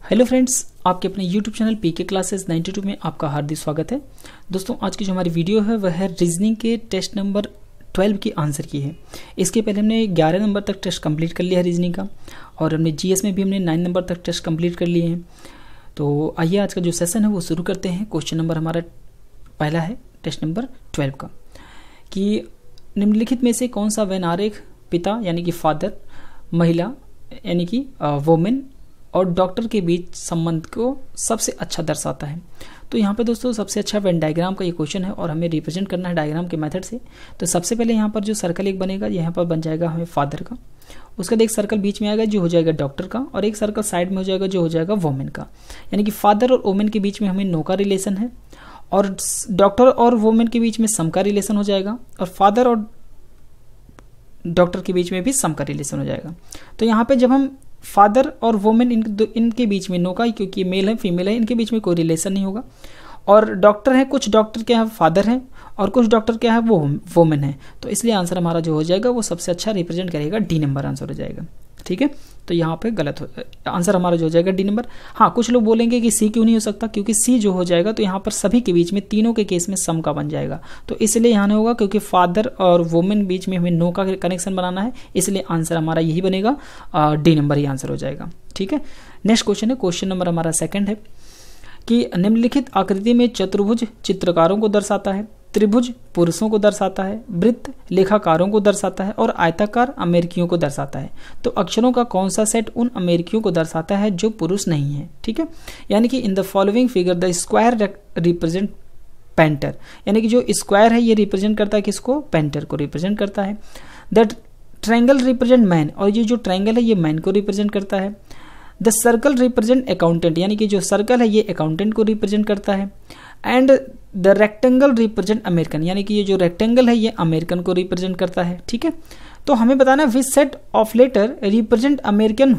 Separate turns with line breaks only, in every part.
Hello friends, आपके अपने YouTube channel पीके classes 92 में आपका हार्दिक स्वागत है। दोस्तों, आज की जो हमारी वीडियो है वह है रीजनिंग के टेस्ट नंबर 12 की आंसर की है। इसके पहले हमने 11 नंबर तक टेस्ट कंप्लीट कर लिया है रीजनिंग का, और हमने जीएस में भी हमने 9 नंबर तक टेस्ट कंप्लीट कर लिए हैं। तो आइए आज का जो सेशन है वो शुरू करते हैं। क्वेश्चन नंबर हमारा पहला है टेस्ट नंबर 12 का, कि निम्नलिखित में से कौन सा वैन आरेख पिता यानी कि फादर, महिला यानी कि वोमेन और डॉक्टर के बीच संबंध को सबसे अच्छा दर्शाता है। तो यहाँ पे दोस्तों सबसे अच्छा वेन डायग्राम का ये क्वेश्चन है और हमें रिप्रेजेंट करना है डायग्राम के मेथड से। तो सबसे पहले यहाँ पर जो सर्कल एक बनेगा, यहाँ पर बन जाएगा हमें फादर का, उसके बाद एक सर्कल बीच में आएगा जो हो जाएगा डॉक्टर का, और एक सर्कल साइड में हो जाएगा जो हो जाएगा वोमेन का। यानी कि फादर और वोमेन के बीच में हमें नो का रिलेशन है, और डॉक्टर और वोमेन के बीच में सम का रिलेशन हो जाएगा, और फादर और डॉक्टर के बीच में भी सम का रिलेशन हो जाएगा। तो यहाँ पे जब हम फादर और वोमेन इनके बीच में नो का, क्योंकि मेल है फीमेल है, इनके बीच में कोई रिलेशन नहीं होगा। और डॉक्टर है, कुछ डॉक्टर क्या है फादर है और कुछ डॉक्टर क्या है वो वोमेन है। तो इसलिए आंसर हमारा जो हो जाएगा वो सबसे अच्छा रिप्रेजेंट करेगा, डी नंबर आंसर हो जाएगा। ठीक है, तो यहाँ पे गलत हो, आंसर हमारा जो हो जाएगा डी नंबर। हाँ, कुछ लोग बोलेंगे कि सी क्यों नहीं हो सकता, क्योंकि सी जो हो जाएगा तो यहाँ पर सभी के बीच में, तीनों के केस में सम का बन जाएगा। तो इसलिए यहाँ नहीं होगा, क्योंकि फादर और वोमेन बीच में हमें नो का कनेक्शन बनाना है, इसलिए आंसर हमारा यही बनेगा, डी नंबर ही आंसर हो जाएगा। ठीक है, नेक्स्ट क्वेश्चन है, क्वेश्चन नंबर हमारा सेकंड है, कि निम्नलिखित आकृति में चतुर्भुज चित्रकारों को दर्शाता है, त्रिभुज पुरुषों को दर्शाता है, वृत्त लेखाकारों को दर्शाता है, और आयताकार अमेरिकियों को दर्शाता है। तो अक्षरों का कौन सा सेट उन अमेरिकियों को दर्शाता है जो पुरुष नहीं है। ठीक है, यानी कि in the following figure the square represent painter, यानी कि जो स्क्वायर है ये रिप्रेजेंट करता है किसको, पेंटर को रिप्रेजेंट करता है। दैट ट्रायंगल रिप्रेजेंट मैन, और ये जो ट्रायंगल है ये मैन को रिप्रेजेंट करता है। द सर्कल रिप्रेजेंट अकाउंटेंट, यानी कि जो सर्कल है ये अकाउंटेंट को रिप्रेजेंट करता है। And the rectangle represent American, यानी कि ये जो रेक्टेंगल है ये अमेरिकन को रिप्रेजेंट करता है। ठीक है, तो हमें बताना which set of letter represent American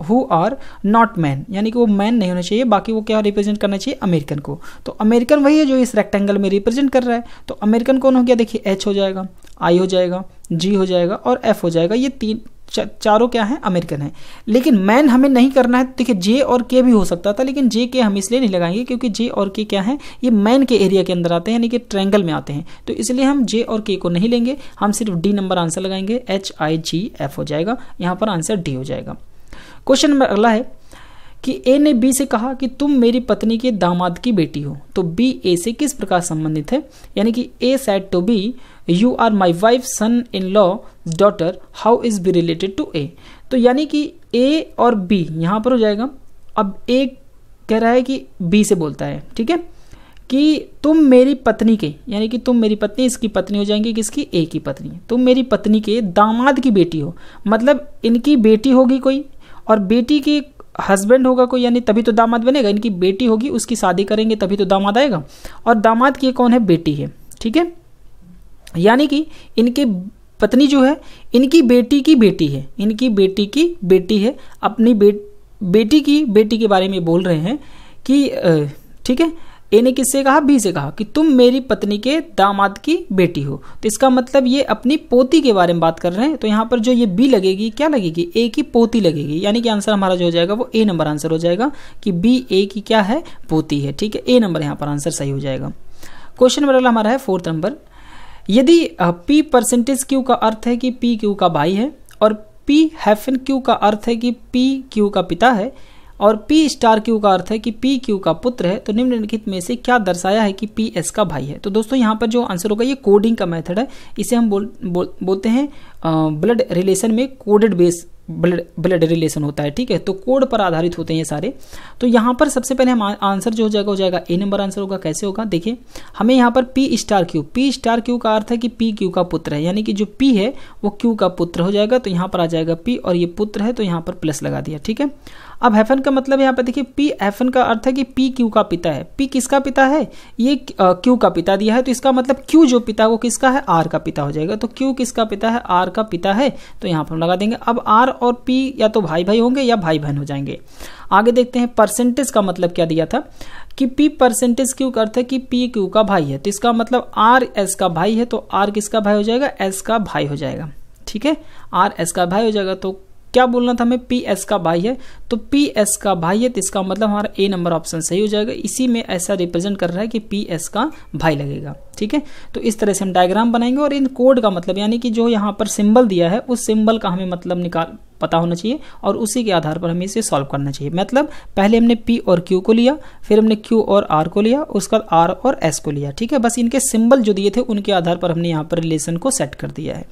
who are not man, यानी कि वो मैन नहीं होना चाहिए, बाकी वो क्या रिप्रेजेंट करना चाहिए, अमेरिकन को। तो अमेरिकन वही है जो इस रेक्टेंगल में रिप्रेजेंट कर रहा है। तो अमेरिकन कौन हो गया, देखिए एच हो जाएगा, आई हो जाएगा, जी हो जाएगा और एफ हो जाएगा। ये चारों क्या है, अमेरिकन है। लेकिन मैन हमें नहीं करना है। देखिए जे और के भी हो सकता था, लेकिन जे के हम इसलिए नहीं लगाएंगे क्योंकि जे और के क्या है, ये मैन के एरिया के अंदर आते हैं, यानी कि ट्रायंगल में आते हैं। तो इसलिए हम जे और के को नहीं लेंगे, हम सिर्फ डी नंबर आंसर लगाएंगे, एच आई जी एफ हो जाएगा। यहाँ पर आंसर डी हो जाएगा। क्वेश्चन नंबर अगला है कि ए ने बी से कहा कि तुम मेरी पत्नी के दामाद की बेटी हो। तो बी ए से किस प्रकार संबंधित है, यानी कि A said to B you are my wife son in law daughter, how is B related to A. तो यानी कि ए और बी यहाँ पर हो जाएगा। अब ए कह रहा है कि बी से बोलता है, ठीक है, कि तुम मेरी पत्नी के, यानी कि तुम मेरी पत्नी, इसकी पत्नी हो जाएंगी किसकी, ए की पत्नी, तुम मेरी पत्नी के दामाद की बेटी हो। मतलब इनकी बेटी होगी कोई और बेटी की हस्बैंड होगा कोई, यानी तभी तो दामाद बनेगा। इनकी बेटी होगी, उसकी शादी करेंगे तभी तो दामाद आएगा, और दामाद की कौन है, बेटी है। ठीक है, यानी कि इनके पत्नी जो है इनकी बेटी की बेटी है, इनकी बेटी की बेटी है। अपनी बेटी की बेटी के बारे में बोल रहे हैं कि ठीक है, ए ने किससे कहा, बी से कहा कि तुम मेरी पत्नी के दामाद की बेटी हो। तो इसका मतलब ये अपनी पोती के बारे में बात कर रहे हैं। तो यहाँ पर जो ये बी लगेगी क्या लगेगी, ए की पोती लगेगी, यानी कि आंसर हमारा जो हो जाएगा वो ए नंबर आंसर हो जाएगा, कि बी ए की क्या है, पोती है। ठीक है, ए नंबर यहाँ पर आंसर सही हो जाएगा। क्वेश्चन नंबर अगला हमारा है 4th नंबर, यदि P परसेंटेज क्यू का अर्थ है कि P क्यू का भाई है, और P हाइफन क्यू का अर्थ है कि P क्यू का पिता है, और P स्टार क्यू का अर्थ है कि P क्यू का पुत्र है, तो निम्नलिखित में से क्या दर्शाया है कि P S का भाई है। तो दोस्तों यहाँ पर जो आंसर होगा ये कोडिंग का मेथड है, इसे हम बोलते हैं ब्लड रिलेशन में कोडेड बेस ब्लड रिलेशन होता है। ठीक है, तो कोड पर आधारित होते हैं ये सारे। तो यहाँ पर सबसे पहले हम आंसर जो हो जाएगा ए नंबर आंसर होगा। कैसे होगा, देखिए हमें यहाँ पर P स्टार क्यू का अर्थ है कि P क्यू का पुत्र है, यानी कि जो P है वो Q का पुत्र हो जाएगा। तो यहाँ पर आ जाएगा P, और ये पुत्र है तो यहाँ पर प्लस लगा दिया। ठीक है, अब हैफन का मतलब यहाँ पर देखिए P हैफन का अर्थ है कि P क्यू का पिता है। P किसका पिता है, ये Q का पिता दिया है, तो इसका मतलब Q जो पिता है वो किसका है, R का पिता हो जाएगा। तो Q किसका पिता है, R का पिता है, तो यहाँ पर हम लगा देंगे। अब R और P या तो भाई भाई होंगे या भाई बहन हो जाएंगे। आगे देखते हैं, परसेंटेज का मतलब क्या दिया था कि P परसेंटेज क्यू का अर्थ है कि P क्यू का भाई है, तो इसका मतलब R S का भाई है, तो R किसका भाई हो जाएगा, S का भाई हो जाएगा। ठीक है, R S का भाई हो जाएगा। तो क्या बोलना था हमें, पी एस का भाई है, तो पी एस का भाई है तो इसका मतलब हमारा ए नंबर ऑप्शन सही हो जाएगा। इसी में ऐसा रिप्रेजेंट कर रहा है कि पी एस का भाई लगेगा। ठीक है, तो इस तरह से हम डायग्राम बनाएंगे और इन कोड का मतलब यानी कि जो यहाँ पर सिंबल दिया है उस सिंबल का हमें मतलब पता होना चाहिए और उसी के आधार पर हमें इसे सॉल्व करना चाहिए। मतलब पहले हमने P और Q को लिया, फिर हमने Q और R को लिया, उसके बाद R और S को लिया। ठीक है, बस इनके सिंबल जो दिए थे उनके आधार पर हमने यहाँ पर रिलेशन को सेट कर दिया है।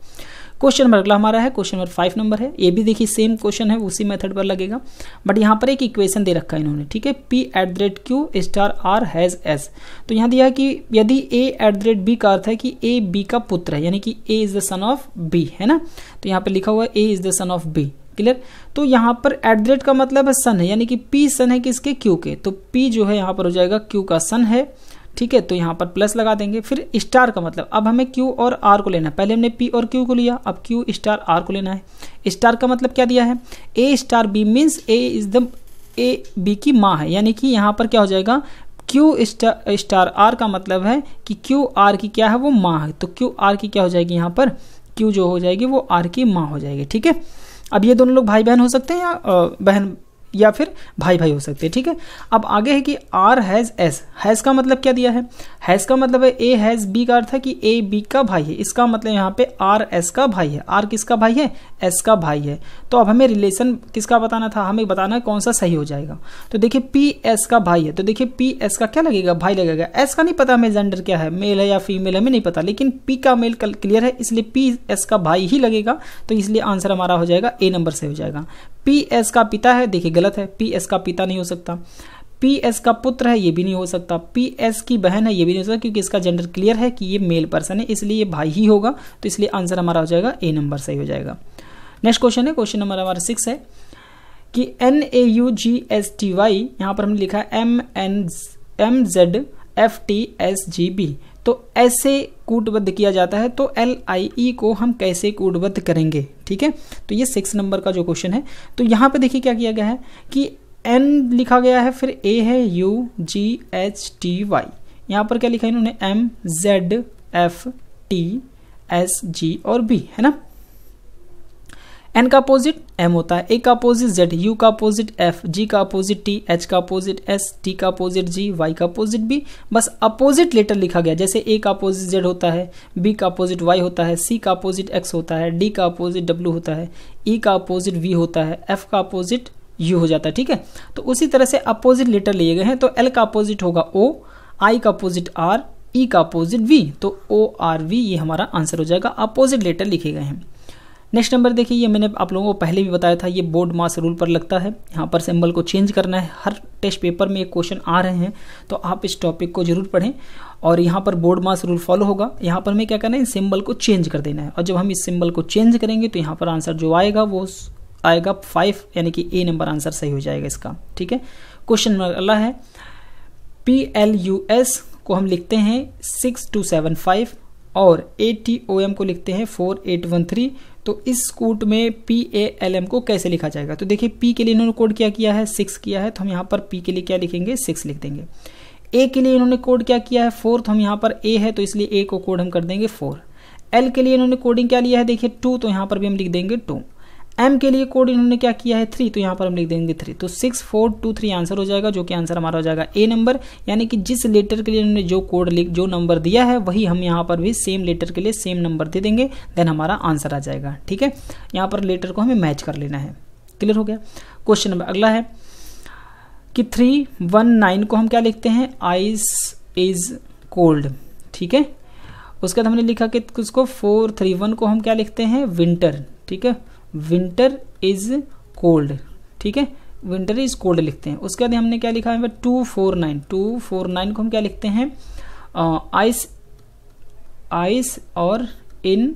क्वेश्चन नंबर अगला हमारा है, क्वेश्चन नंबर 5 नंबर है। ये भी देखिए सेम क्वेश्चन है, उसी मेथड पर लगेगा, बट यहाँ पर एक इक्वेशन दे रखा है इन्होंने। ठीक है, P@Q star R has S। तो यहाँ दिया कि यदि A@B का अर्थ है कि A B का पुत्र है, यानी कि A is the son of B, है ना। तो यहाँ पर लिखा हुआ है A is the son of B। Clear. तो यहाँ पर एट का मतलब है सन है, यानी कि P सन है किसके, Q के। तो P जो है यहाँ पर हो जाएगा Q का सन है। ठीक है, तो यहाँ पर प्लस लगा देंगे। फिर स्टार का मतलब अब हमें Q और R को लेना है। पहले हमने P और Q को लिया, अब Q स्टार R को लेना है। स्टार का मतलब क्या दिया है, A star B means A is the A B की माँ है, यानी कि यहाँ पर क्या हो जाएगा, Q स्टार R का मतलब है कि Q R की क्या है, वो माँ है। तो Q R की क्या हो जाएगी, यहाँ पर Q जो हो जाएगी वो R की माँ हो जाएगी। ठीक है, अब ये दोनों लोग भाई बहन हो सकते हैं या बहन या फिर भाई भाई हो सकते हैं। ठीक है, अब आगे है कि R हैज़ S। हैज़ का मतलब क्या दिया है, हैज़ का मतलब है A हैज़ B का अर्थ है कि A B का भाई है। इसका मतलब यहाँ पे R S का भाई है। R किसका भाई है, S का भाई है। तो अब हमें रिलेशन किसका बताना था, हमें बताना है कौन सा सही हो जाएगा। तो देखिए P S का भाई है, तो देखिए P S का क्या लगेगा, भाई लगेगा। S का नहीं पता हमें जेंडर क्या है, मेल है या फीमेल है, हमें नहीं पता, लेकिन P का मेल क्लियर है, इसलिए P S का भाई ही लगेगा। तो इसलिए आंसर हमारा हो जाएगा A नंबर से हो जाएगा। P S का पिता है, देखिए गलत है, P S का पिता नहीं हो सकता। P S का पुत्र है, ये भी नहीं हो सकता। P S की बहन है, ये भी नहीं हो सकता, क्योंकि इसका जेंडर क्लियर है कि ये मेल पर्सन है, इसलिए ये भाई ही होगा। तो इसलिए आंसर हमारा हो जाएगा A नंबर सही हो जाएगा। नेक्स्ट क्वेश्चन है, क्वेश्चन नंबर हमारा 6 है कि NAUGSTY, यहाँ पर हमने लिखा है MZFTSGB। तो ऐसे कूटबद्ध किया जाता है, तो LIE को हम कैसे कूटबद्ध करेंगे। ठीक है, तो ये 6 नंबर का जो क्वेश्चन है। तो यहाँ पे देखिए क्या किया गया है कि N लिखा गया है, फिर A है UGHTY। यहाँ पर क्या लिखा है इन्होंने, MZFTSG और B, है ना। N का अपोजिट M होता है, A का अपोजिट Z, U का अपोजिट F, G का अपोजिट T, H का अपोजिट S, T का अपोजिट G, Y का अपोजिट B। बस अपोजिट लेटर लिखा गया, जैसे A का अपोजिट Z होता है, B का अपोजिट Y होता है, C का अपोजिट X होता है, D का अपोजिट W होता है, E का अपोजिट V होता है, F का अपोजिट U हो जाता है। ठीक है, तो उसी तरह से अपोजिट लेटर लिए गए हैं। तो L का अपोजिट होगा O, I का अपोजिट R, E का अपोजिट V, तो ORV ये हमारा आंसर हो जाएगा। अपोजिट लेटर लिखे गए हैं। नेक्स्ट नंबर देखिए, ये मैंने आप लोगों को पहले भी बताया था, ये बोर्ड मास रूल पर लगता है। यहाँ पर सिंबल को चेंज करना है, हर टेस्ट पेपर में एक क्वेश्चन आ रहे हैं, तो आप इस टॉपिक को जरूर पढ़ें और यहाँ पर बोर्ड मास रूल फॉलो होगा। यहाँ पर हमें क्या करना है, इस सिंबल को चेंज कर देना है, और जब हम इस सिंबल को चेंज करेंगे तो यहाँ पर आंसर जो आएगा वो आएगा 5, यानी कि A नंबर आंसर सही हो जाएगा इसका। ठीक है, क्वेश्चन नंबर अगला है PLUS को हम लिखते हैं 6275 और ATOM को लिखते हैं 4813। तो इस कूट में PALM को कैसे लिखा जाएगा। तो देखिए P के लिए इन्होंने कोड क्या किया है, 6 किया है, तो हम यहाँ पर P के लिए क्या लिखेंगे, 6 लिख देंगे। A के लिए इन्होंने कोड क्या किया है, 4, तो हम यहाँ पर A है तो इसलिए A को कोड हम कर देंगे 4। L के लिए इन्होंने कोडिंग क्या लिया है, देखिए 2, तो यहाँ पर भी हम लिख देंगे 2। M के लिए कोड इन्होंने क्या किया है 3, तो यहाँ पर हम लिख देंगे 3। तो 6 4 2 3 आंसर हो जाएगा, जो कि आंसर हमारा हो जाएगा A नंबर। यानी कि जिस लेटर के लिए इन्होंने जो कोड जो नंबर दिया है वही हम यहाँ पर भी सेम लेटर के लिए सेम नंबर दे देंगे, देन हमारा आंसर आ जाएगा। ठीक है, यहाँ पर लेटर को हमें मैच कर लेना है। क्लियर हो गया। क्वेश्चन नंबर अगला है कि 319 को हम क्या लिखते हैं, आइस इज कोल्ड। ठीक है, उसके बाद हमने लिखा कि उसको 431 को हम क्या लिखते हैं, विंटर। ठीक है, विंटर इज कोल्ड। ठीक है, विंटर इज कोल्ड लिखते हैं। उसके बाद हमने क्या लिखा है, 249 को हम क्या लिखते हैं, आइस और in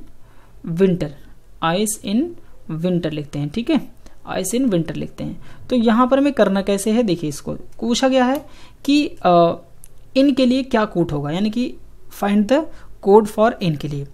winter, ice in winter लिखते हैं। ठीक है, आइस इन विंटर लिखते हैं। तो यहाँ पर हमें करना कैसे है, देखिए इसको पूछा गया है कि इन के लिए क्या कोड होगा, यानी कि find the code for in के लिए।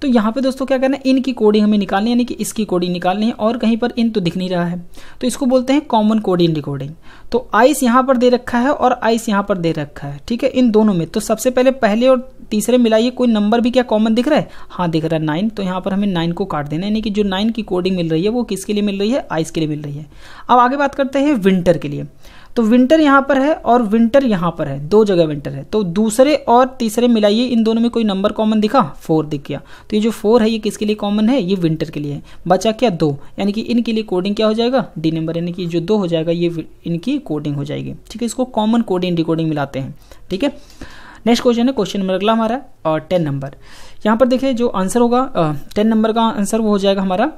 तो यहाँ पे दोस्तों क्या करना है, इन की कोडिंग हमें निकालनी है, यानी कि इसकी कोडिंग निकालनी है, और कहीं पर इन तो दिख नहीं रहा है, तो इसको बोलते हैं कॉमन कोड इन डिकोडिंग। तो आइस यहाँ पर दे रखा है और आइस यहाँ पर दे रखा है, ठीक है, इन दोनों में। तो सबसे पहले और तीसरे मिलाइए, कोई नंबर भी क्या कॉमन दिख रहा है? हाँ दिख रहा है 9, तो यहाँ पर हमें 9 को काट देना है, यानी कि जो 9 की कोडिंग मिल रही है वो किसके लिए मिल रही है? आइस के लिए मिल रही है। अब आगे बात करते हैं विंटर के लिए। तो विंटर यहाँ पर है और विंटर यहाँ पर है, दो जगह विंटर है, तो दूसरे और तीसरे मिलाइए, इन दोनों में कोई नंबर कॉमन दिखा? 4 दिख गया। तो ये जो 4 है ये किसके लिए कॉमन है? ये विंटर के लिए है। बचा क्या? 2, यानी कि इनके लिए कोडिंग क्या हो जाएगा? डी नंबर, यानी कि जो 2 हो जाएगा ये इनकी कोडिंग हो जाएगी, ठीक है। इसको कॉमन कोडिंग डिकोडिंग मिलाते हैं, ठीक है। नेक्स्ट क्वेश्चन है, क्वेश्चन नंबर अगला हमारा और 10 नंबर। यहाँ पर देखिए जो आंसर होगा 10 नंबर का आंसर वो हो जाएगा हमारा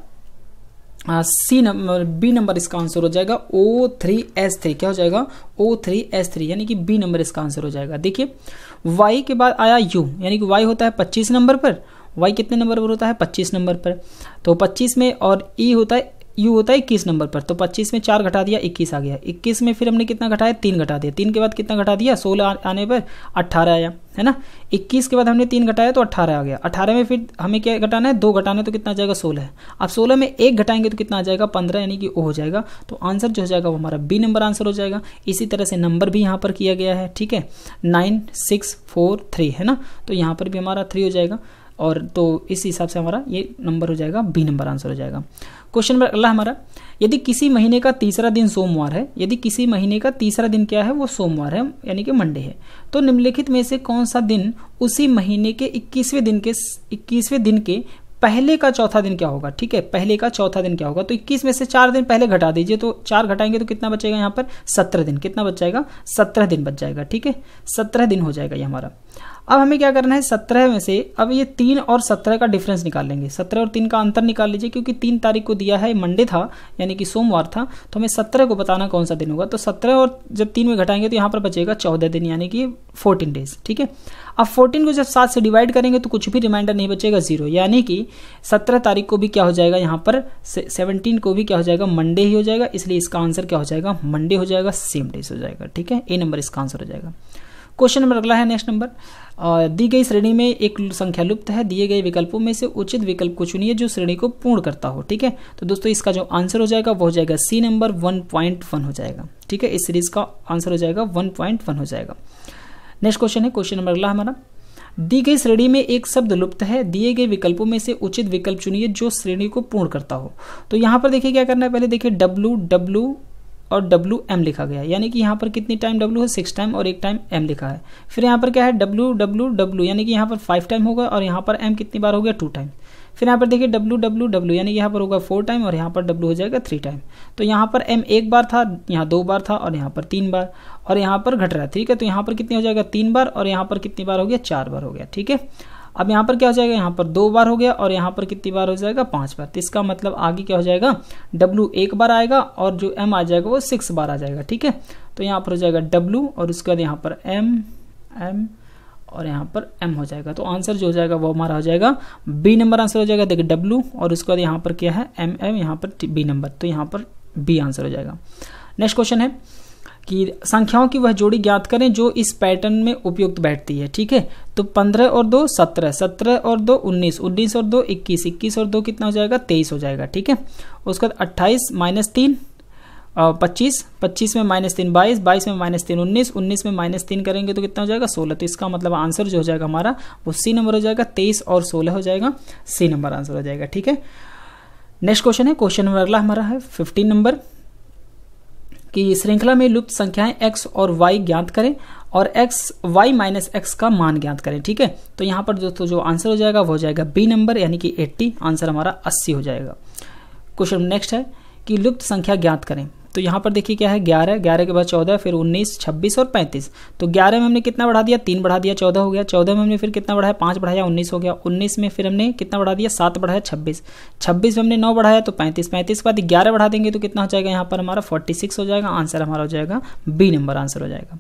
सी नंबर, बी नंबर इसका आंसर हो जाएगा O3S3। क्या हो जाएगा? O3S3, यानी कि बी नंबर इसका आंसर हो जाएगा। देखिए y के बाद आया u, यानी कि y होता है 25 नंबर पर, y कितने नंबर पर होता है? 25 नंबर पर। तो 25 में, और e होता है, u होता है 21 नंबर पर। तो 25 में 4 घटा दिया, 21 आ गया। 21 में फिर हमने कितना घटाया? 3 घटा दिया। 3 के बाद कितना घटा दिया? 16 आने पर 18 आया, है ना। 21 के बाद हमने 3 घटाया तो 18 आ गया। 18 में फिर हमें क्या घटाना है? 2 घटाना है, तो कितना आ जाएगा? 16। अब 16 में 1 घटाएंगे तो कितना आ जाएगा? 15, यानी कि ओ हो जाएगा। तो आंसर जो हो जाएगा वो हमारा बी नंबर आंसर हो जाएगा। इसी तरह से नंबर भी यहाँ पर किया गया है, ठीक है, 9 6 4 3, है ना। तो यहाँ पर भी हमारा 3 हो जाएगा, और तो इस हिसाब से हमारा ये नंबर हो जाएगा, बी नंबर आंसर हो जाएगा। क्वेश्चन नंबर अगला हमारा, यदि किसी महीने का तीसरा दिन सोमवार है, यदि किसी महीने का तीसरा दिन क्या है? वो सोमवार है, यानी कि मंडे है, तो निम्नलिखित में से कौन सा दिन उसी महीने के 21वें दिन के पहले का चौथा दिन क्या होगा? ठीक है, पहले का चौथा दिन क्या होगा? तो 21 में से 4 दिन पहले घटा दीजिए, तो 4 घटाएंगे तो कितना बचेगा यहाँ पर? 17 दिन। कितना बच जाएगा? 17 दिन बच जाएगा, ठीक है, 17 दिन हो जाएगा ये हमारा। अब हमें क्या करना है? 17 में से अब ये 3 और 17 का डिफरेंस निकाल लेंगे। 17 और 3 का अंतर निकाल लीजिए, क्योंकि 3 तारीख को दिया है, मंडे था, यानी कि सोमवार था, तो हमें 17 को बताना कौन सा दिन होगा। तो 17 और जब 3 में घटाएंगे तो यहाँ पर बचेगा 14 दिन, यानी कि 14 डेज, ठीक है। अब 14 को जब 7 से डिवाइड करेंगे तो कुछ भी रिमाइंडर नहीं बचेगा, 0, यानी कि 17 तारीख को भी क्या हो जाएगा? यहाँ पर 17 को भी क्या हो जाएगा? मंडे ही हो जाएगा, इसलिए इसका आंसर क्या हो जाएगा? मंडे हो जाएगा, सेम डेज हो जाएगा, ठीक है। ए नंबर इसका आंसर हो जाएगा। क्वेश्चन नंबर अगला है, नेक्स्ट नंबर, दी गई श्रेणी में एक संख्या लुप्त है, दिए गए विकल्पों में से उचित विकल्प को चुनिए जो श्रेणी को पूर्ण करता हो, ठीक है। तो दोस्तों इसका जो आंसर हो जाएगा वो हो जाएगा सी नंबर 1.1 हो जाएगा, ठीक है। इस सीरीज का आंसर हो जाएगा 1.1 हो जाएगा। नेक्स्ट क्वेश्चन है, क्वेश्चन नंबर अगला हमारा, दी गई श्रेणी में एक शब्द लुप्त है, दिए गए विकल्पों में से उचित विकल्प चुनिए जो श्रेणी को पूर्ण करता हो। तो यहाँ पर देखिए क्या करना है, पहले देखिए W और WM लिखा गया है, यानी कि यहाँ पर कितनी टाइम W है? 6 टाइम, और 1 टाइम M लिखा है। फिर यहाँ पर क्या है? W, यानी कि यहाँ पर 5 टाइम होगा, और यहाँ पर M कितनी बार हो गया? 2 टाइम। फिर यहाँ पर देखिए W, यानी कि यहाँ पर होगा 4 टाइम, और यहाँ पर W हो जाएगा 3 टाइम। तो यहाँ पर M 1 बार था, यहाँ 2 बार था, और यहाँ पर 3 बार, और यहाँ पर घट रहा है, ठीक है। तो यहाँ पर कितनी हो जाएगा? 3 बार, और यहाँ पर कितनी बार हो गया? 4 बार हो गया, ठीक है। अब यहाँ पर क्या हो जाएगा? यहाँ पर 2 बार हो गया, और यहाँ पर कितनी बार हो जाएगा? 5 बार। तो इसका मतलब आगे क्या हो जाएगा? W 1 बार आएगा, और जो M आ जाएगा वो 6 बार आ जाएगा, ठीक है। तो यहाँ पर हो जाएगा W, और उसके बाद यहाँ पर M, और यहाँ पर M हो जाएगा। तो आंसर जो हो जाएगा वो हमारा हो जाएगा बी नंबर आंसर हो जाएगा। देखिए W, और उसके बाद यहाँ पर क्या है? M, यहाँ पर बी नंबर, तो यहाँ पर बी आंसर हो जाएगा। नेक्स्ट क्वेश्चन है कि संख्याओं की वह जोड़ी ज्ञात करें जो इस पैटर्न में उपयुक्त बैठती है, ठीक है। तो 15 और 2 17, 17 और 2 19, 19 और 2 21, 21 और 2 कितना हो जाएगा? 23 हो जाएगा, ठीक है। उसके बाद 28 -3 25, 25 में -3 22, 22 में -3 19, 19 में -3 करेंगे तो कितना हो जाएगा? 16। तो इसका मतलब आंसर जो हो जाएगा हमारा वो सी नंबर हो जाएगा। 23 और 16 हो जाएगा, सी नंबर आंसर हो जाएगा, ठीक है। नेक्स्ट क्वेश्चन है, क्वेश्चन नंबर अगला हमारा है 15 नंबर, कि श्रृंखला में लुप्त संख्याएं x और y ज्ञात करें और y माइनस x का मान ज्ञात करें, ठीक है। तो यहाँ पर दोस्तों जो आंसर हो जाएगा वो हो जाएगा बी नंबर, यानी कि 80, आंसर हमारा 80 हो जाएगा। क्वेश्चन नेक्स्ट है कि लुप्त संख्या ज्ञात करें। तो यहाँ पर देखिए क्या है? 11, 11 के बाद 14, फिर 19, 26 और 35। तो 11 में हमने कितना बढ़ा दिया? 3 बढ़ा दिया, 14 हो गया। 14 में हमने फिर कितना बढ़ाया? 5 बढ़ाया, 19 हो गया। 19 में फिर हमने कितना बढ़ा दिया? 7 बढ़ाया, 26। 26 में हमने 9 बढ़ाया तो 35। 35 के बाद 11 बढ़ा देंगे तो कितना हो जाएगा? यहाँ पर हमारा 46 हो जाएगा। आंसर हमारा हो जाएगा बी नंबर आंसर हो जाएगा।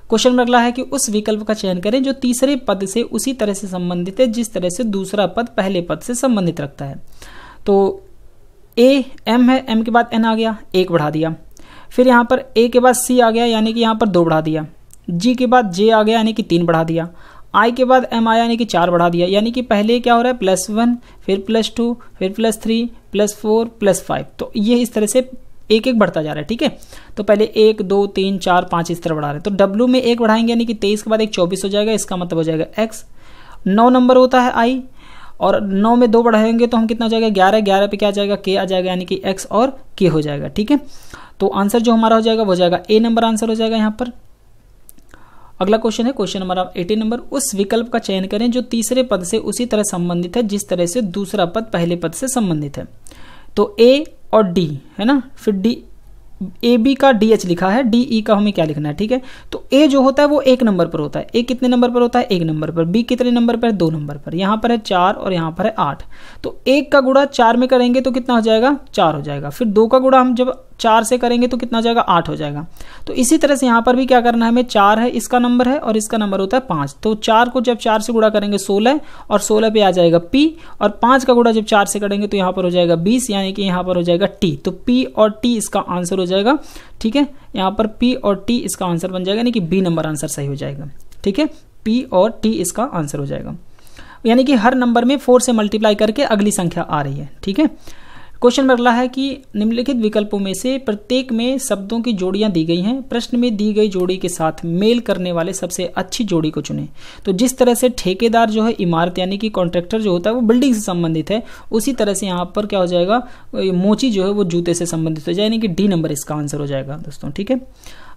क्वेश्चन में अगला है कि उस विकल्प का चयन करें जो तीसरे पद से उसी तरह से संबंधित है जिस तरह से दूसरा पद पहले पद से संबंधित रखता है। तो ए एम है, एम के बाद एन आ गया, 1 बढ़ा दिया। फिर यहाँ पर ए के बाद सी आ गया, यानी कि यहाँ पर 2 बढ़ा दिया। जी के बाद जे आ गया, यानी कि 3 बढ़ा दिया। आई के बाद एम आया यानी कि 4 बढ़ा दिया, यानी कि पहले क्या हो रहा है +1 फिर +2 फिर +3 +4 +5, तो ये इस तरह से एक एक बढ़ता जा रहा है। ठीक है, तो पहले 1 2 3 4 5 इस तरह बढ़ा रहे हैं। तो डब्ल्यू में 1 बढ़ाएंगे यानी कि 23 के बाद 1 24 हो जाएगा, इसका मतलब हो जाएगा x। 9 नंबर होता है आई, और 9 में 2 बढ़ाएंगे तो हम कितना हो जाएगा 11, 11 पे क्या आ जाएगा k आ जाएगा, यानी कि x और k हो जाएगा। ठीक है, तो आंसर जो हमारा हो जाएगा वो हो जाएगा ए नंबर आंसर हो जाएगा यहाँ पर। अगला क्वेश्चन है क्वेश्चन नंबर 18 नंबर, उस विकल्प का चयन करें जो तीसरे पद से उसी तरह संबंधित है जिस तरह से दूसरा पद पहले पद से संबंधित है। तो ए और डी है ना, फिर डी ए बी का डी एच लिखा है, डी ई का हमें क्या लिखना है। ठीक है, तो ए जो होता है वो 1 नंबर पर होता है, ए कितने नंबर पर होता है 1 नंबर पर, बी कितने नंबर पर है 2 नंबर पर, यहाँ पर है 4 और यहाँ पर है 8। तो 1 का गुणा 4 में करेंगे तो कितना हो जाएगा 4 हो जाएगा, फिर 2 का गुणा हम जब 4 से करेंगे तो कितना हो जाएगा 8 हो जाएगा। तो इसी तरह से यहाँ पर भी क्या करना है हमें, 4 है इसका नंबर है और इसका नंबर होता है 5, तो 4 को जब 4 से गुणा करेंगे 16 और 16 पे आ जाएगा P, और 5 का गुणा जब 4 से करेंगे तो यहाँ पर हो जाएगा 20, यानी कि यहाँ पर हो जाएगा T। तो P और T इसका आंसर हो जाएगा। ठीक है, यहाँ पर P और T इसका आंसर बन जाएगा, यानी कि बी नंबर आंसर सही हो जाएगा। ठीक है, P और T इसका आंसर हो जाएगा, यानी कि हर नंबर में 4 से मल्टीप्लाई करके अगली संख्या आ रही है। ठीक है, क्वेश्चन में अगला है कि निम्नलिखित विकल्पों में से प्रत्येक में शब्दों की जोड़ियां दी गई हैं, प्रश्न में दी गई जोड़ी के साथ मेल करने वाले सबसे अच्छी जोड़ी को चुनें। तो जिस तरह से ठेकेदार जो है इमारत यानी कि कॉन्ट्रैक्टर जो होता है वो बिल्डिंग से संबंधित है, उसी तरह से यहाँ पर क्या हो जाएगा मोची जो है वो जूते से संबंधित हो जाए, यानी कि डी नंबर इसका आंसर हो जाएगा दोस्तों। ठीक है,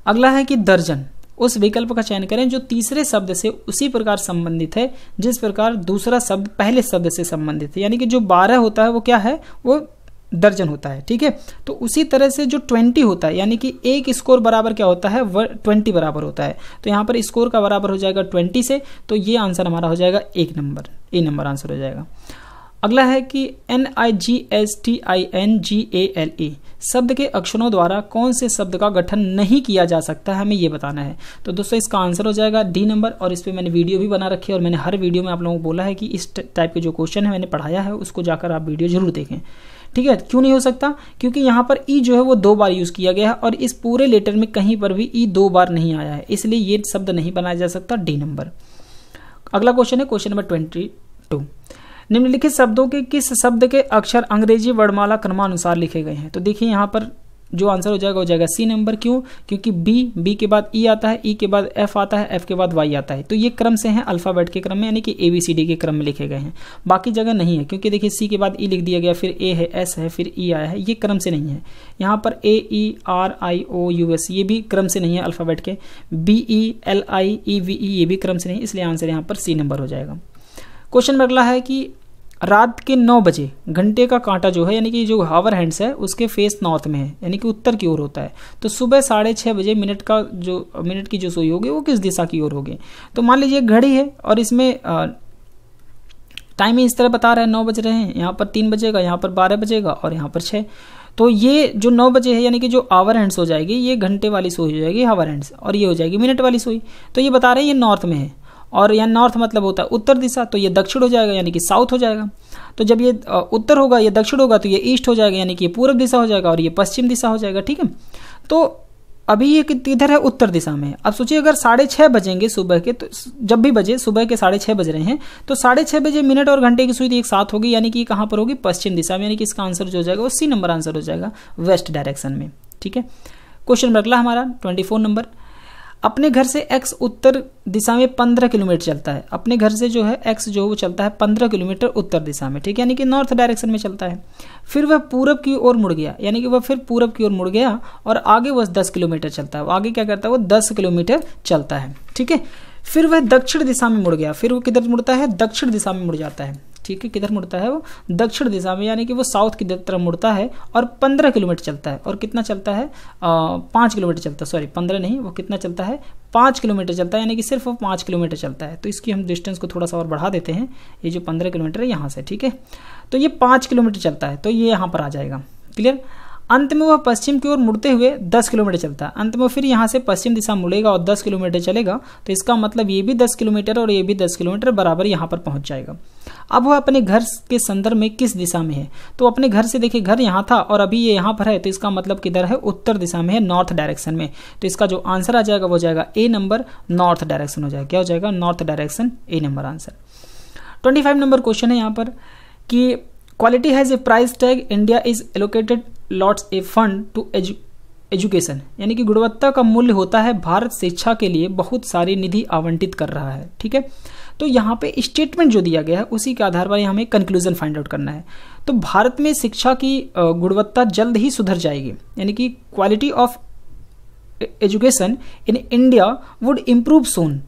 अगला है कि दर्जन, उस विकल्प का चयन करें जो तीसरे शब्द से उसी प्रकार संबंधित है जिस प्रकार दूसरा शब्द पहले शब्द से संबंधित है, यानी कि जो 12 होता है वो क्या है वो दर्जन होता है। ठीक है, तो उसी तरह से जो 20 होता है, यानी कि एक स्कोर बराबर क्या होता है 20 बराबर होता है, तो यहाँ पर स्कोर का बराबर हो जाएगा 20 से, तो ये आंसर हमारा हो जाएगा 1 नंबर, ए नंबर आंसर हो जाएगा। अगला है कि NIGSTINGALE शब्द के अक्षरों द्वारा कौन से शब्द का गठन नहीं किया जा सकता है, हमें ये बताना है। तो दोस्तों इसका आंसर हो जाएगा डी नंबर, और इस पर मैंने वीडियो भी बना रखी है और मैंने हर वीडियो में आप लोगों को बोला है कि इस टाइप के जो क्वेश्चन है मैंने पढ़ाया है उसको जाकर आप वीडियो जरूर देखें। ठीक है, क्यों नहीं हो सकता, क्योंकि यहाँ पर ई जो है वो 2 बार यूज किया गया है और इस पूरे लेटर में कहीं पर भी ई 2 बार नहीं आया है, इसलिए ये शब्द नहीं बनाया जा सकता, डी नंबर। अगला क्वेश्चन है क्वेश्चन नंबर 22, निम्नलिखित शब्दों के किस शब्द के अक्षर अंग्रेजी वर्णमाला क्रमानुसार लिखे गए हैं। तो देखिए यहाँ पर जो आंसर हो जाएगा सी नंबर, क्यों, क्योंकि बी के बाद ई आता है, ई के बाद एफ आता है, एफ के बाद वाई आता है, तो ये क्रम से हैं अल्फाबेट के क्रम में, यानी कि ABCD के क्रम में लिखे गए हैं। बाकी जगह नहीं है, क्योंकि देखिए सी के बाद ई लिख दिया गया, फिर ए है, एस है, फिर ई आया है, ये क्रम से नहीं है। यहाँ पर AERIOUS ये भी क्रम से नहीं है अल्फाबेट के, BELIEVE ये भी क्रम से नहीं, इसलिए आंसर यहाँ पर सी नंबर हो जाएगा। क्वेश्चन में अगला है कि रात के 9 बजे घंटे का कांटा जो है, यानी कि जो हावर हैंड्स है उसके फेस नॉर्थ में है, यानी कि उत्तर की ओर होता है। तो सुबह 6:30 बजे मिनट की जो सुई होगी वो किस दिशा की ओर होगी। तो मान लीजिए घड़ी है और इसमें टाइम इस तरह बता रहा है 9 बज रहे हैं, यहाँ पर 3 बजेगा, यहाँ पर 12 बजेगा और यहाँ पर 6। तो ये जो 9 बजे है यानी कि जो आवर हैंड्स हो जाएगी, ये घंटे वाली सुई हो जाएगी हावर हैंड्स, और ये हो जाएगी मिनट वाली सुई। तो ये बता रहे हैं ये नॉर्थ में है, और यहाँ नॉर्थ मतलब होता है उत्तर दिशा, तो ये दक्षिण हो जाएगा यानी कि साउथ हो जाएगा। तो जब ये उत्तर होगा, ये दक्षिण होगा, तो ये ईस्ट हो जाएगा यानी कि ये पूर्व दिशा हो जाएगा, और ये पश्चिम दिशा हो जाएगा। ठीक है, तो अभी ये किधर है, उत्तर दिशा में। अब सोचिए अगर 6:30 बजेंगे सुबह के, तो जब भी बजे सुबह के 6:30 बज रहे हैं, तो 6:30 बजे मिनट और घंटे की सुई एक साथ होगी, यानी कि कहाँ पर होगी, पश्चिम दिशा में, यानी कि इसका आंसर जो हो जाएगा वो सी नंबर आंसर हो जाएगा, वेस्ट डायरेक्शन में। ठीक है, क्वेश्चन अगला हमारा 24 नंबर, अपने घर से x उत्तर दिशा में 15 किलोमीटर चलता है। अपने घर से जो है x जो वो चलता है 15 किलोमीटर उत्तर दिशा में, ठीक है, यानी कि नॉर्थ डायरेक्शन में चलता है। फिर वह पूरब की ओर मुड़ गया, यानी कि वह फिर पूरब की ओर मुड़ गया और आगे वह 10 किलोमीटर चलता है। आगे क्या करता है, वो 10 किलोमीटर चलता है। ठीक है, फिर वह दक्षिण दिशा में मुड़ गया, फिर वो किधर मुड़ता है, दक्षिण दिशा में मुड़ जाता है। ठीक है, किधर मुड़ता है वो, दक्षिण दिशा में, यानी कि वो साउथ की तरफ मुड़ता है और 15 किलोमीटर चलता है। और कितना चलता है, 5 किलोमीटर चलता है, सॉरी 15 नहीं, वो कितना चलता है, 5 किलोमीटर चलता है, यानी कि सिर्फ वो 5 किलोमीटर चलता है। तो इसकी हम डिस्टेंस को थोड़ा सा और बढ़ा देते हैं, ये जो 15 किलोमीटर है यहाँ से, ठीक है, तो ये 5 किलोमीटर चलता है, तो ये यहाँ पर आ जाएगा। क्लियर। अंत में वह पश्चिम की ओर मुड़ते हुए 10 किलोमीटर चलता है। अंत में फिर यहाँ से पश्चिम दिशा मुड़ेगा और 10 किलोमीटर चलेगा, तो इसका मतलब ये भी 10 किलोमीटर और ये भी 10 किलोमीटर बराबर यहाँ पर पहुँच जाएगा। अब वह अपने घर के संदर्भ में किस दिशा में है। तो अपने घर से देखिए, घर यहाँ था और अभी ये यहाँ पर है, तो इसका मतलब किधर है, उत्तर दिशा में है, नॉर्थ डायरेक्शन में। तो इसका जो आंसर आ जाएगा वो जाएगा ए नंबर, नॉर्थ डायरेक्शन हो जाएगा। क्या हो जाएगा, north direction, A number answer. 25 number question है यहाँ पर कि quality has a price tag, India is allocated lots a fund to education, यानी कि गुणवत्ता का मूल्य होता है, भारत शिक्षा के लिए बहुत सारी निधि आवंटित कर रहा है। ठीक है, तो यहाँ पे स्टेटमेंट जो दिया गया है उसी के आधार पर हमें कंक्लूजन फाइंड आउट करना है। तो भारत में शिक्षा की गुणवत्ता जल्द ही सुधर जाएगी, यानी कि quality of education in India would improve soon.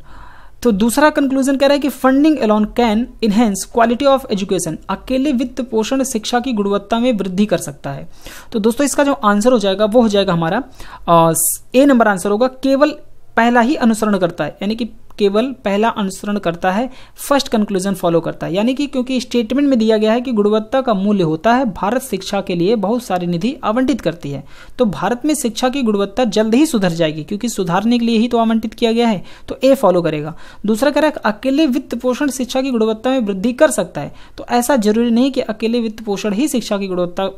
तो दूसरा कंक्लूजन कह रहा है कि funding alone can enhance quality of education, अकेले वित्त पोषण शिक्षा की गुणवत्ता में वृद्धि कर सकता है। तो दोस्तों इसका जो आंसर हो जाएगा वो हो जाएगा हमारा ए नंबर आंसर होगा, केवल पहला ही अनुसरण करता है, यानी कि केवल पहला अनुसरण करता है, फर्स्ट कंक्लूजन फॉलो करता है। यानी कि क्योंकि स्टेटमेंट में दिया गया है कि गुणवत्ता का मूल्य होता है, भारत शिक्षा के लिए बहुत सारी निधि आवंटित करती है, तो भारत में शिक्षा की गुणवत्ता जल्द ही सुधर जाएगी, क्योंकि सुधारने के लिए ही तो आवंटित किया गया है, तो ए फॉलो करेगा। दूसरा कह रहा है अकेले वित्त पोषण शिक्षा की गुणवत्ता में वृद्धि कर सकता है, तो ऐसा जरूरी नहीं कि अकेले वित्त पोषण ही शिक्षा की गुणवत्ता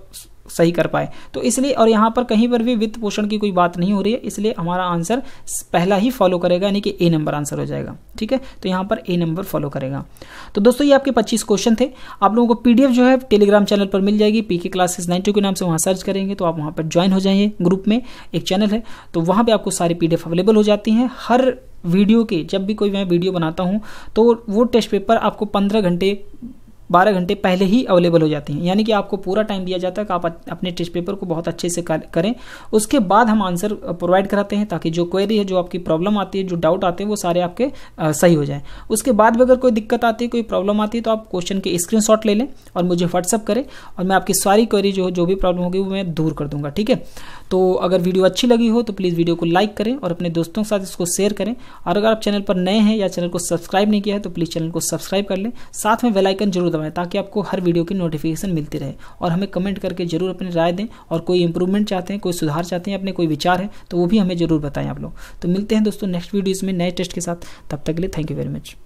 सही कर पाए, तो इसलिए, और यहाँ पर कहीं पर भी वित्त पोषण की कोई बात नहीं हो रही है, इसलिए हमारा आंसर पहला ही फॉलो करेगा, यानी कि ए नंबर आंसर हो जाएगा। ठीक है, तो यहाँ पर ए नंबर फॉलो करेगा। तो दोस्तों ये आपके 25 क्वेश्चन थे। आप लोगों को पीडीएफ जो है टेलीग्राम चैनल पर मिल जाएगी, पीके क्लासेस 92 के नाम से, वहाँ सर्च करेंगे तो आप वहाँ पर ज्वाइन हो जाइए। ग्रुप में एक चैनल है, तो वहाँ पर आपको सारी पीडीएफ अवेलेबल हो जाती हैं। हर वीडियो के, जब भी कोई मैं वीडियो बनाता हूँ तो वो टेस्ट पेपर आपको 12 घंटे पहले ही अवेलेबल हो जाती हैं, यानी कि आपको पूरा टाइम दिया जाता है कि आप अपने टेस्ट पेपर को बहुत अच्छे से करें। उसके बाद हम आंसर प्रोवाइड कराते हैं, ताकि जो क्वेरी है, जो आपकी प्रॉब्लम आती है, जो डाउट आते हैं, वो सारे आपके सही हो जाएं। उसके बाद भी अगर कोई दिक्कत आती है, कोई प्रॉब्लम आती है, तो आप क्वेश्चन के स्क्रीनशॉट ले लें और मुझे व्हाट्सअप करें, और मैं आपकी सारी क्वेरी जो भी प्रॉब्लम होगी वो मैं दूर कर दूंगा। ठीक है, तो अगर वीडियो अच्छी लगी हो तो प्लीज़ वीडियो को लाइक करें और अपने दोस्तों के साथ इसको शेयर करें। और अगर आप चैनल पर नए हैं या चैनल को सब्सक्राइब नहीं किया है तो प्लीज़ चैनल को सब्सक्राइब कर लें, साथ में बेल आइकन जरूर दबाएं, ताकि आपको हर वीडियो की नोटिफिकेशन मिलती रहे। और हमें कमेंट करके जरूर अपनी राय दें, और कोई इंप्रूवमेंट चाहते हैं, कोई सुधार चाहते हैं, अपने कोई विचार है तो वो भी हमें जरूर बताएं आप लोग। तो मिलते हैं दोस्तों नेक्स्ट वीडियोज़ में नए टेस्ट के साथ, तब तक के लिए थैंक यू वेरी मच।